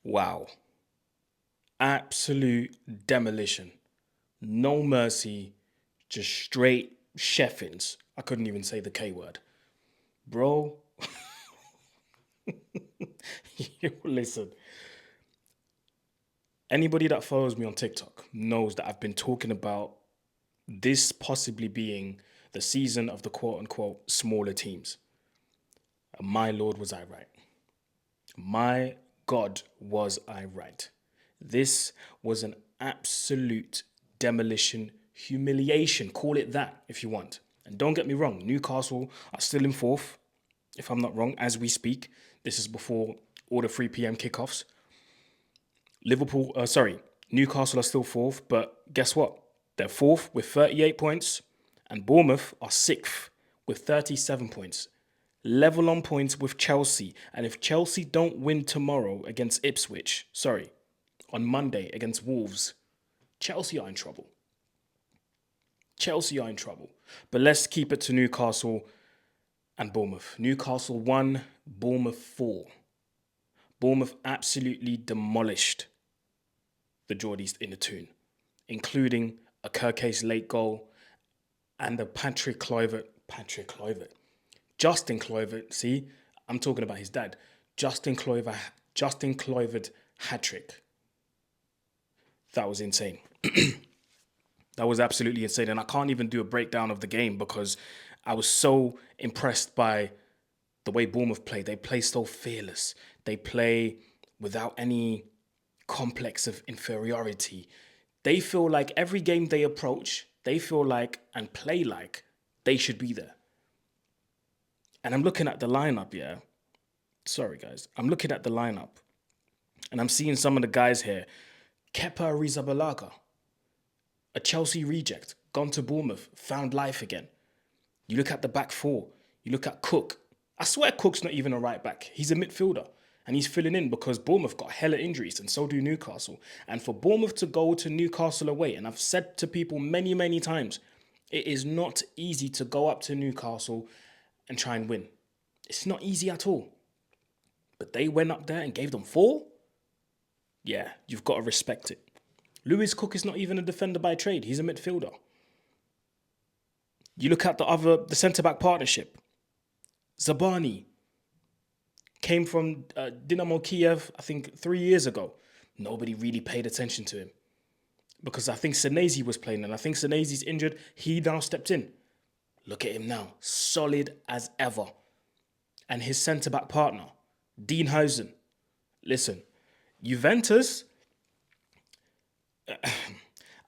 Wow. Absolute demolition. No mercy. Just straight chefins. I couldn't even say the K word. Bro, listen. Anybody that follows me on TikTok knows that I've been talking about this possibly being the season of the quote unquote smaller teams. And my lord, was I right. My God, was I right. This was an absolute demolition, humiliation. Call it that if you want. And don't get me wrong, Newcastle are still in fourth, if I'm not wrong, as we speak. This is before all the 3 p.m. kickoffs. Newcastle are still fourth, but guess what? They're fourth with 38 points, and Bournemouth are sixth with 37 points. Level on points with Chelsea, and if Chelsea don't win tomorrow against on Monday against Wolves, Chelsea are in trouble. Chelsea are in trouble. But let's keep it to Newcastle and Bournemouth. Newcastle 1, Bournemouth 4. Bournemouth absolutely demolished the Geordies in the tune, including a Kirkcase late goal and a Justin Kluivert, see, I'm talking about his dad. Justin Kluivert hat-trick. That was insane. That was absolutely insane. And I can't even do a breakdown of the game because I was so impressed by the way Bournemouth play. They play so fearless. They play without any complex of inferiority. They feel like every game they approach, they feel like and play like they should be there. And I'm looking at the lineup, yeah. Sorry, guys. I'm looking at the lineup. And I'm seeing some of the guys here. Kepa Arrizabalaga, a Chelsea reject, gone to Bournemouth, found life again. You look at the back four. You look at Cook. I swear Cook's not even a right back. He's a midfielder. And he's filling in because Bournemouth got hella injuries and so do Newcastle. And for Bournemouth to go to Newcastle away, and I've said to people many, many times, it is not easy to go up to Newcastle and try and win. It's not easy at all. But they went up there and gave them 4? Yeah, you've got to respect it. Lewis Cook is not even a defender by trade. He's a midfielder. You look at the centre-back partnership. Zabani came from Dynamo Kiev, I think 3 years ago. Nobody really paid attention to him because I think Senesi was playing and I think Senesi's injured. He now stepped in. Look at him now, solid as ever. And his centre-back partner, Dean Housen. Listen, Juventus,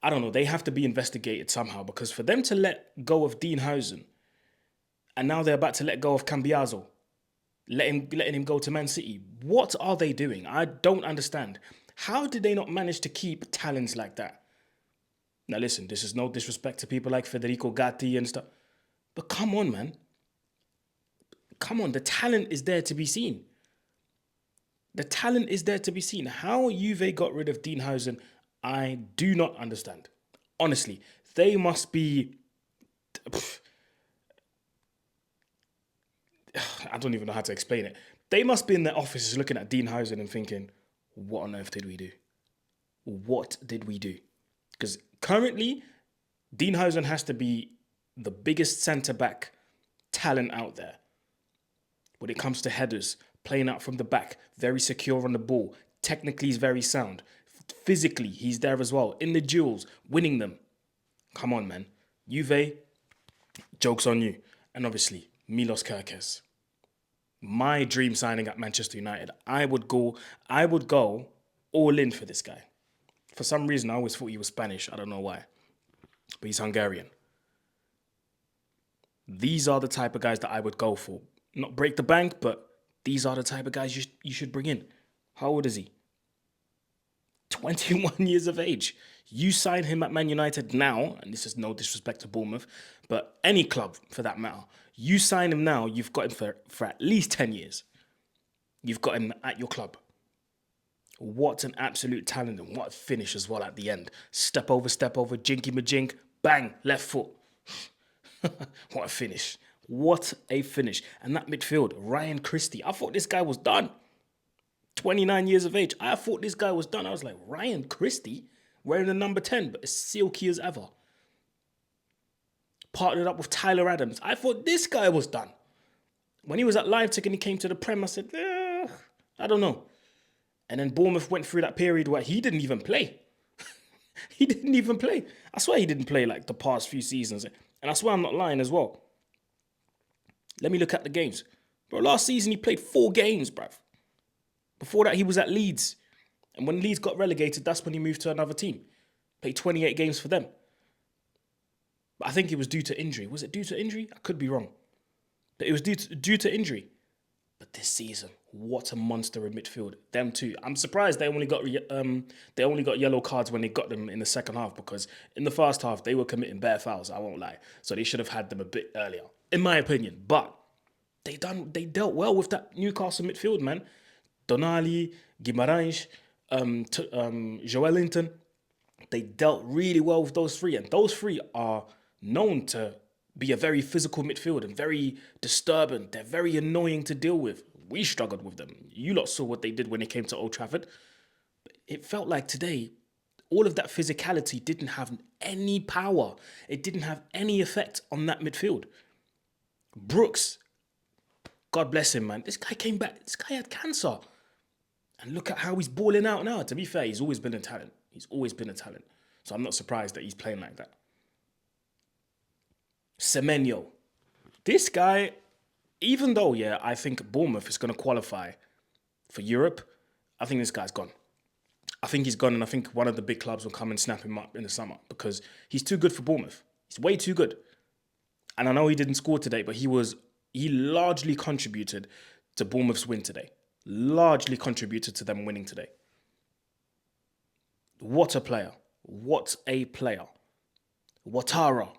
I don't know, they have to be investigated somehow because for them to let go of Dean Housen and now they're about to let go of Cambiaso, letting him go to Man City, what are they doing? I don't understand. How did they not manage to keep talents like that? Now listen, this is no disrespect to people like Federico Gatti and stuff. But come on, man. Come on, the talent is there to be seen. The talent is there to be seen. How Juve got rid of Dean Housen, I do not understand. Honestly, they must be... I don't even know how to explain it. They must be in their offices looking at Dean Housen and thinking, what on earth did we do? What did we do? Because currently, Dean Housen has to be the biggest centre-back talent out there. When it comes to headers, playing out from the back, very secure on the ball. Technically, he's very sound. Physically, he's there as well. In the duels, winning them. Come on, man. Juve, joke's on you. And obviously, Milos Kerkez. My dream signing at Manchester United. I would go all in for this guy. For some reason, I always thought he was Spanish. I don't know why. But he's Hungarian. These are the type of guys that I would go for. Not break the bank, but these are the type of guys you should bring in. How old is he? 21 years of age. You sign him at Man United now, and this is no disrespect to Bournemouth, but any club for that matter. You sign him now, you've got him for at least 10 years. You've got him at your club. What an absolute talent and what a finish as well at the end. Step over, jinky majink, bang, left foot. What a finish. What a finish. And that midfield, Ryan Christie. I thought this guy was done. 29 years of age. I thought this guy was done. I was like, Ryan Christie? Wearing the number 10, but as silky as ever. Partnered up with Tyler Adams. I thought this guy was done. When he was at Leipzig and he came to the Prem, I said, I don't know. And then Bournemouth went through that period where he didn't even play. He didn't even play. I swear he didn't play like the past few seasons. And I swear I'm not lying as well. Let me look at the games. Bro, last season he played 4 games, bruv. Before that he was at Leeds. And when Leeds got relegated, that's when he moved to another team. Played 28 games for them. But I think it was due to injury. Was it due to injury? I could be wrong. But it was due to injury. But this season, what a monster in midfield. Them two. I'm surprised they only got yellow cards when they got them in the second half, because in the first half they were committing bare fouls, I won't lie. So they should have had them a bit earlier, in my opinion. But they dealt well with that Newcastle midfield, man. Donali, Guimarães, Joelinton. They dealt really well with those three, and those three are known to be a very physical midfield and very disturbing. They're very annoying to deal with. We struggled with them. You lot saw what they did when they came to Old Trafford. It felt like today, all of that physicality didn't have any power. It didn't have any effect on that midfield. Brooks, God bless him, man. This guy came back. This guy had cancer. And look at how he's balling out now. To be fair, he's always been a talent. He's always been a talent. So I'm not surprised that he's playing like that. Semenyo. This guy, even though, I think Bournemouth is going to qualify for Europe, I think this guy's gone. I think he's gone, and I think one of the big clubs will come and snap him up in the summer because he's too good for Bournemouth. He's way too good. And I know he didn't score today, but he largely contributed to Bournemouth's win today. Largely contributed to them winning today. What a player. What a player. Ouattara.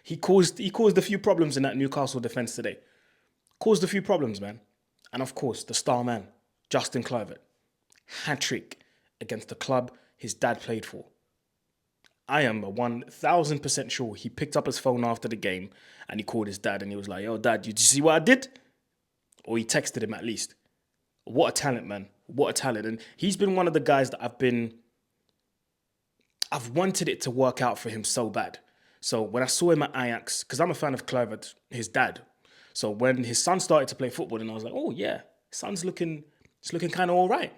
He caused a few problems in that Newcastle defence today. Caused a few problems, man. And of course, the star man, Justin Kluivert. Hat-trick against the club his dad played for. I am 1,000% sure he picked up his phone after the game and he called his dad and he was like, yo, Dad, did you see what I did? Or he texted him at least. What a talent, man. What a talent. And he's been one of the guys that I've wanted it to work out for him so bad. So when I saw him at Ajax, because I'm a fan of Kluivert, his dad. So when his son started to play football, and I was like, oh yeah, son's looking kind of all right.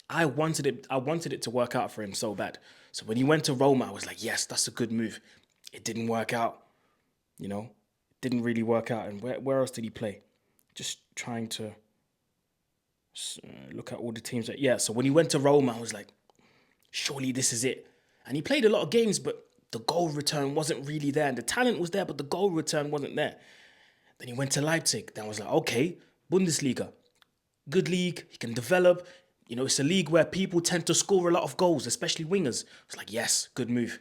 I wanted it to work out for him so bad. So when he went to Roma, I was like, yes, that's a good move. It didn't work out. You know, it didn't really work out. And where else did he play? Just trying to look at all the teams. So when he went to Roma, I was like, surely this is it. And he played a lot of games, but the goal return wasn't really there. And the talent was there, but the goal return wasn't there. Then he went to Leipzig. Then I was like, okay, Bundesliga. Good league. He can develop. You know, it's a league where people tend to score a lot of goals, especially wingers. I was like, yes, good move.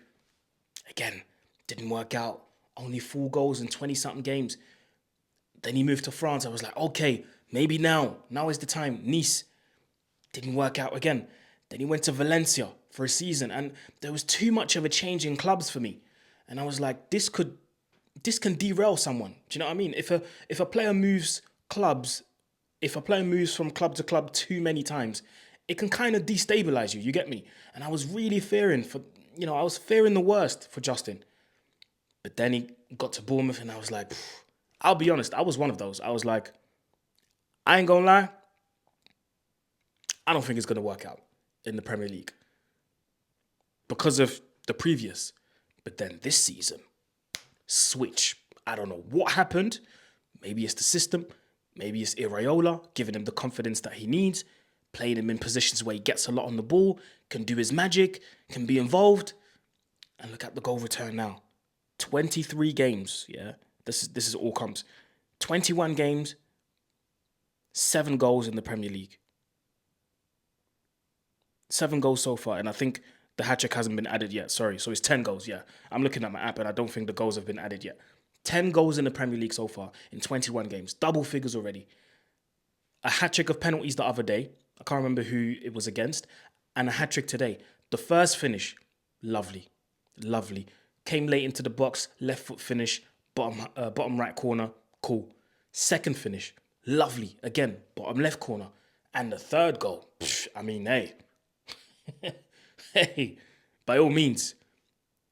Again, didn't work out. Only 4 goals in 20-something games. Then he moved to France. I was like, okay, maybe now is the time. Nice. Didn't work out again. Then he went to Valencia for a season, and there was too much of a change in clubs for me. And I was like, this can derail someone. Do you know what I mean? If a player moves clubs, if a player moves from club to club too many times, it can kind of destabilize you. You get me? And I was really fearing the worst for Justin. But then he got to Bournemouth, and I was like, I'll be honest, I was one of those. I was like, I ain't gonna lie, I don't think it's gonna work out in the Premier League because of the previous. But then this season, switch. I don't know what happened. Maybe it's the system. Maybe it's Iraola giving him the confidence that he needs, playing him in positions where he gets a lot on the ball, can do his magic, can be involved. And look at the goal return now. 23 games, yeah? This is all comps. 21 games, 7 goals in the Premier League. 7 goals so far, and I think the hat-trick hasn't been added yet. Sorry, so it's 10 goals, yeah. I'm looking at my app, and I don't think the goals have been added yet. 10 goals in the Premier League so far in 21 games. Double figures already. A hat-trick of penalties the other day. I can't remember who it was against. And a hat-trick today. The first finish, lovely, lovely. Came late into the box, left foot finish, bottom right corner, cool. Second finish, lovely, again, bottom left corner. And the third goal, I mean, hey, hey, by all means,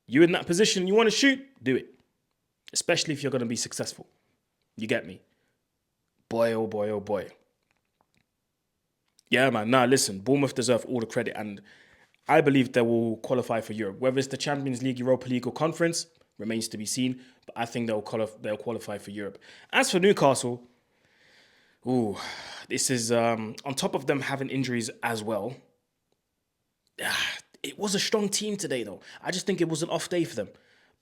you in that position, you want to shoot, do it. Especially if you're going to be successful. You get me? Boy, oh boy, oh boy. Yeah, man. Nah, listen, Bournemouth deserve all the credit, and I believe they will qualify for Europe. Whether it's the Champions League, Europa League, or Conference remains to be seen, but I think they'll qualify for Europe. As for Newcastle, ooh, this is on top of them having injuries as well. It was a strong team today, though. I just think it was an off day for them.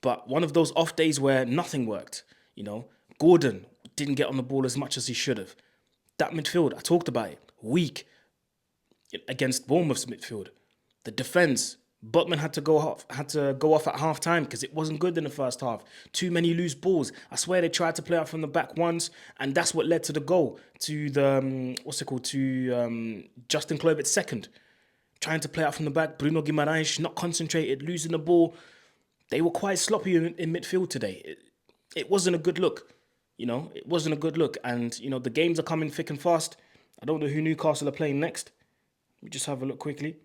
But one of those off days where nothing worked. You know, Gordon didn't get on the ball as much as he should have. That midfield, I talked about it, weak against Bournemouth's midfield. The defense, Butman had to go off at half time because it wasn't good in the first half. Too many loose balls. I swear they tried to play out from the back once, and that's what led to the goal. To the Justin Kluivert's second. Trying to play out from the back, Bruno Guimaraes not concentrated, losing the ball. They were quite sloppy in midfield today. It wasn't a good look. You know, it wasn't a good look. And, you know, the games are coming thick and fast. I don't know who Newcastle are playing next. Let me just have a look quickly.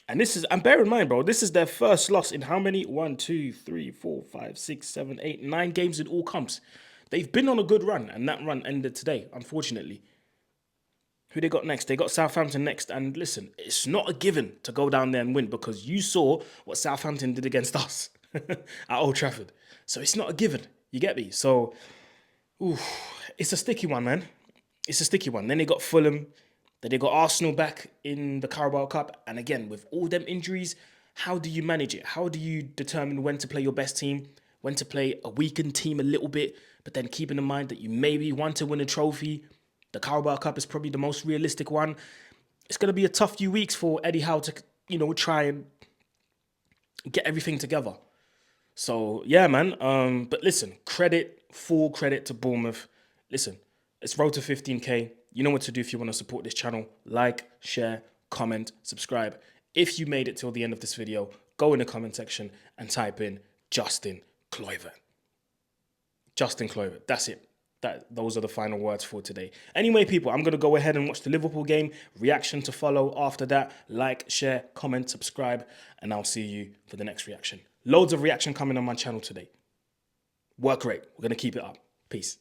And bear in mind, bro, this is their first loss in how many? 1, 2, 3, 4, 5, 6, 7, 8, 9 games in all comps. They've been on a good run, and that run ended today, unfortunately. Who they got next? They got Southampton next. And listen, it's not a given to go down there and win because you saw what Southampton did against us at Old Trafford. So it's not a given. You get me? So, it's a sticky one, man. It's a sticky one. Then they got Fulham. Then they got Arsenal back in the Carabao Cup. And again, with all them injuries, how do you manage it? How do you determine when to play your best team, when to play a weakened team a little bit, but then keeping in mind that you maybe want to win a trophy? The Carabao Cup is probably the most realistic one. It's going to be a tough few weeks for Eddie Howe to, you know, try and get everything together. So, yeah, man. But listen, full credit to Bournemouth. Listen, it's road to 15K. You know what to do if you want to support this channel. Like, share, comment, subscribe. If you made it till the end of this video, go in the comment section and type in Justin Kluivert. Justin Kluivert. That's it. Those are the final words for today. Anyway, people, I'm going to go ahead and watch the Liverpool game. Reaction to follow after that. Like, share, comment, subscribe, and I'll see you for the next reaction. Loads of reaction coming on my channel today. Work rate. We're going to keep it up. Peace.